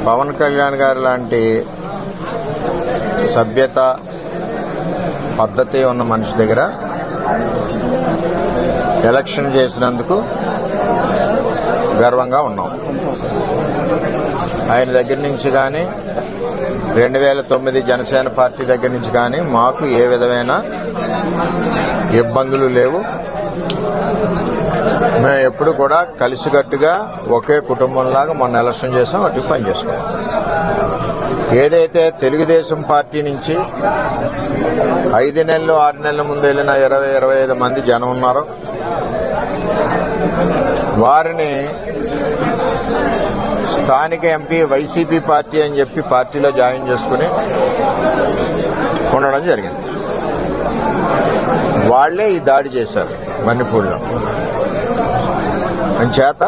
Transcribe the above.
పవన్ కళ్యాణ్ గారు లాంటి సభ్యత పద్ధతి ఉన్న మనిషి దగ్గర ఎలక్షన్ చేసినందుకు గర్వంగా ఉన్నాం. ఆయన దగ్గర నుంచి కానీ 2009 జనసేన పార్టీ దగ్గర నుంచి కానీ మాకు ఏ విధమైన ఇబ్బందులు లేవు. మేము ఎప్పుడు కూడా కలిసికట్టుగా ఒకే కుటుంబంలాగా మొన్న ఎలక్షన్ చేసాం, అటు పని చేసుకున్నాం. ఏదైతే తెలుగుదేశం పార్టీ నుంచి 5 నెలలు 6 నెలల ముందు వెళ్ళిన 20-25 మంది జనం ఉన్నారో వారిని స్థానిక ఎంపీ వైసీపీ పార్టీ అని చెప్పి పార్టీలో జాయిన్ చేసుకుని ఉండడం జరిగింది. వాళ్లే ఈ దాడి చేశారు మణిపూర్లో. అంచేత